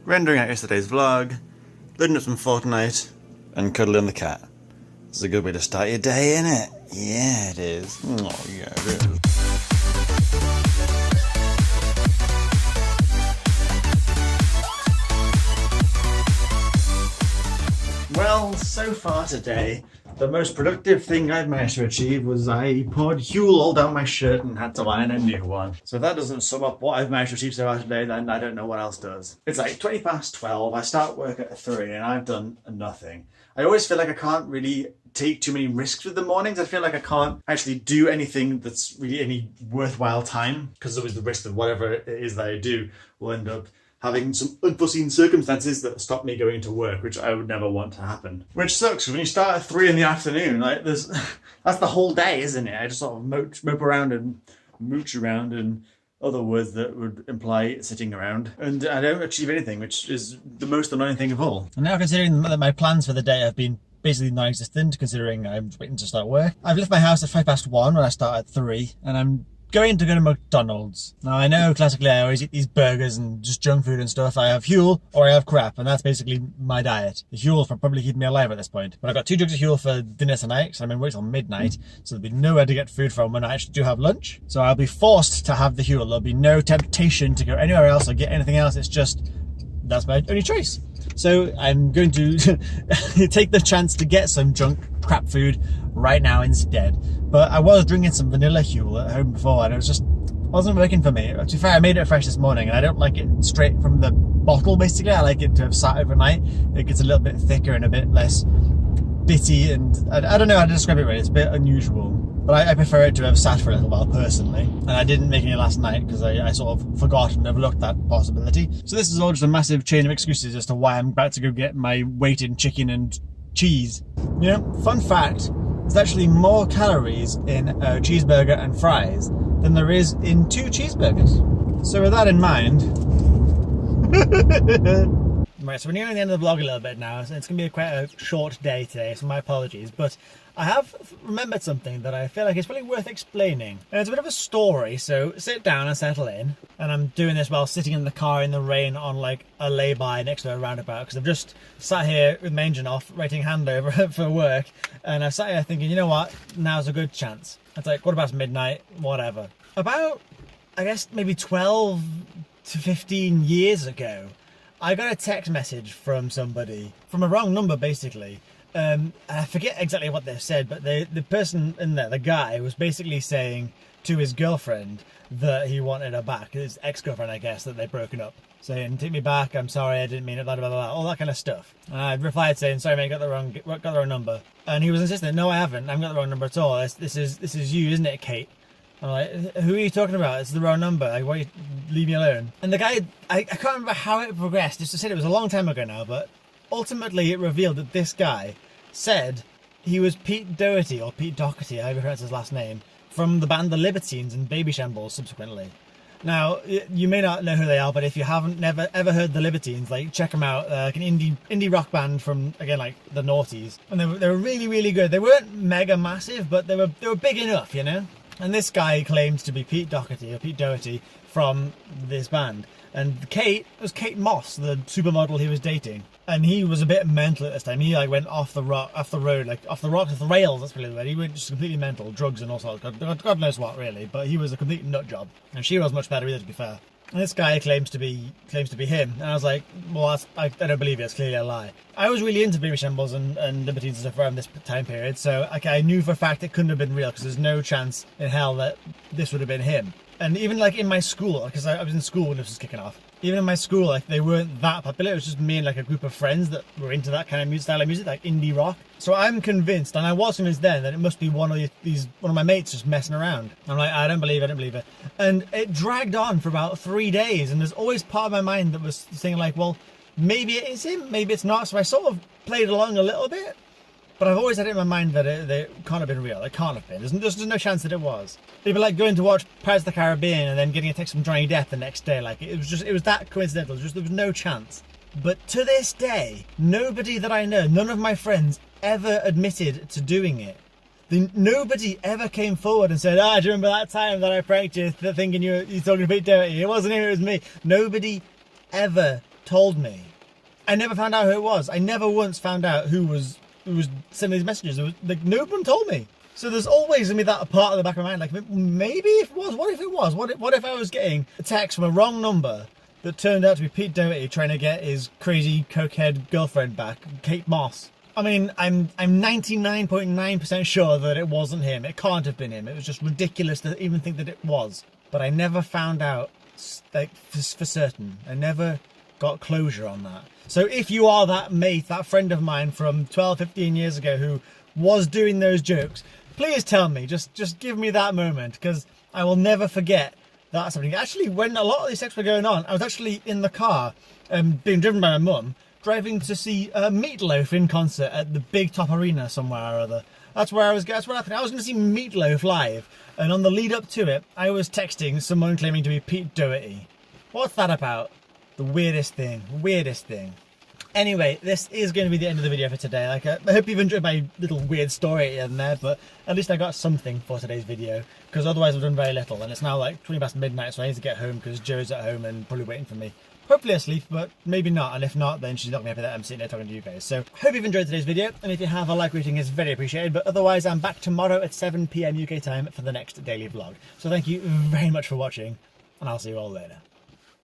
rendering out yesterday's vlog, loading up some Fortnite, and cuddling the cat. It's a good way to start your day, isn't it? Yeah, it is. Oh, yeah, it is. Well, so far today, the most productive thing I've managed to achieve was I poured Huel all down my shirt and had to iron a new one. So if that doesn't sum up what I've managed to achieve so far today, then I don't know what else does. It's like 20 past 12, I start work at 3 and I've done nothing. I always feel like I can't really take too many risks with the mornings. I feel like I can't actually do anything that's really any worthwhile time, because there's always the risk that whatever it is that I do will end up having some unforeseen circumstances that stop me going to work, which I would never want to happen. Which sucks, because when you start at 3 in the afternoon, like that's the whole day, isn't it? I just sort of mope around and mooch around and other words that would imply sitting around. And I don't achieve anything, which is the most annoying thing of all. And now, considering that my plans for the day have been basically non-existent, considering I'm waiting to start work, I've left my house at 1:05 when I start at 3, and I'm going to go to McDonald's. Now I know classically I always eat these burgers and just junk food and stuff. I have Huel or I have crap, and that's basically my diet. The Huel will probably keep me alive at this point. But I've got 2 jugs of Huel for dinner tonight, so I'm in work till midnight, so there'll be nowhere to get food from when I actually do have lunch. So I'll be forced to have the Huel. There'll be no temptation to go anywhere else or get anything else. It's just, that's my only choice. So I'm going to take the chance to get some junk crap food right now instead. But I was drinking some vanilla Huel at home before and it wasn't working for me. To be fair, I made it fresh this morning and I don't like it straight from the bottle basically. I like it to have sat overnight. It gets a little bit thicker and a bit less bitty, and I don't know how to describe it really. It's a bit unusual. But I prefer it to have sat for a little while personally. And I didn't make any last night because I sort of forgot and overlooked that possibility. So this is all just a massive chain of excuses as to why I'm about to go get my weight in chicken and cheese. You know, fun fact, there's actually more calories in a cheeseburger and fries than there is in 2 cheeseburgers. So with that in mind... Right, so we're nearing the end of the vlog a little bit now, so it's going to be quite a short day today, so my apologies, but I have remembered something that I feel like is really worth explaining. And it's a bit of a story, so sit down and settle in. And I'm doing this while sitting in the car in the rain on like a lay-by next to a roundabout, because I've just sat here with my engine off, writing handover for work, and I've sat here thinking, you know what, now's a good chance. It's like, what about midnight, whatever. About, I guess, maybe 12 to 15 years ago, I got a text message from somebody, from a wrong number basically. I forget exactly what they said, but the person in there, the guy, was basically saying to his girlfriend that he wanted her back, his ex-girlfriend I guess, that they'd broken up. Saying, take me back, I'm sorry, I didn't mean it, blah, blah, blah, all that kind of stuff. And I replied saying, sorry mate, got the wrong number. And he was insistent, no I haven't got the wrong number at all, this is you, isn't it, Kate? I'm like, who are you talking about? It's the wrong number. Like, why you leave me alone? And the guy, I can't remember how it progressed. Just to say it was a long time ago now, but ultimately it revealed that this guy said he was Pete Doherty, or Pete Doherty, however you pronounce his last name, from the band The Libertines and Baby Shambles subsequently. Now, you may not know who they are, but if you haven't ever heard The Libertines, like, check them out. Like an indie rock band from, again, like, the noughties. And they were really, really good. They weren't mega massive, but they were big enough, you know? And this guy claimed to be Pete Doherty from this band. And Kate was Kate Moss, the supermodel he was dating. And he was a bit mental at this time. He like went off the rails, that's really the rails, that's really weird. He went just completely mental, drugs and all sorts, God knows what really, but he was a complete nut job. And she was much better either, to be fair. And this guy claims to be him, and I was like, well, I don't believe it. It's clearly a lie. I was really into Baby Shambles and Libertines and stuff around this time period, so I knew for a fact it couldn't have been real, because there's no chance in hell that this would have been him. And even like in my school, because I was in school when this was kicking off, even in my school, like they weren't that popular. It was just me and like a group of friends that were into that kind of style of music, like indie rock. So I'm convinced, and I was convinced then, that it must be one of my mates just messing around. I'm like, I don't believe it. And it dragged on for about 3 days, and there's always part of my mind that was saying like, well, maybe it is him, maybe it's not. So I sort of played along a little bit. But I've always had it in my mind that it can't have been real. It can't have been. There's no chance that it was. It'd be like going to watch Pirates of the Caribbean and then getting a text from Johnny Depp the next day. Like it was that coincidental. There was no chance. But to this day, nobody that I know, none of my friends ever admitted to doing it. Nobody ever came forward and said, do you remember that time that I pranked you thinking you're talking a bit dirty? It wasn't him, it was me. Nobody ever told me. I never found out who it was. I never once found out who was sending these messages. No one told me. So there's always going to be that part of the back of my mind, like, maybe if it was, what if it was? What if I was getting a text from a wrong number that turned out to be Pete Doherty trying to get his crazy cokehead girlfriend back, Kate Moss? I mean, I'm 99.9% sure that it wasn't him. It can't have been him. It was just ridiculous to even think that it was. But I never found out, like, for certain. I never got closure on that. So if you are that mate, that friend of mine from 12, 15 years ago who was doing those jokes, please tell me, just give me that moment, because I will never forget that something. Actually, when a lot of these texts were going on, I was actually in the car, being driven by my mum, driving to see Meatloaf in concert at the Big Top Arena somewhere or other. That's where I was. That's what happened. I was going to see Meatloaf live, and on the lead up to it, I was texting someone claiming to be Pete Doherty. What's that about? The weirdest thing. Weirdest thing. Anyway, this is going to be the end of the video for today. Like, I hope you've enjoyed my little weird story in there, but at least I got something for today's video, because otherwise I've done very little, and it's now like 20 past midnight, so I need to get home because Jo's at home and probably waiting for me. Hopefully asleep, but maybe not, and if not, then she's not going to be happy that I'm sitting there talking to you guys. So, hope you've enjoyed today's video, and if you have, a like rating is very appreciated, but otherwise I'm back tomorrow at 7 PM UK time for the next daily vlog. So thank you very much for watching, and I'll see you all later.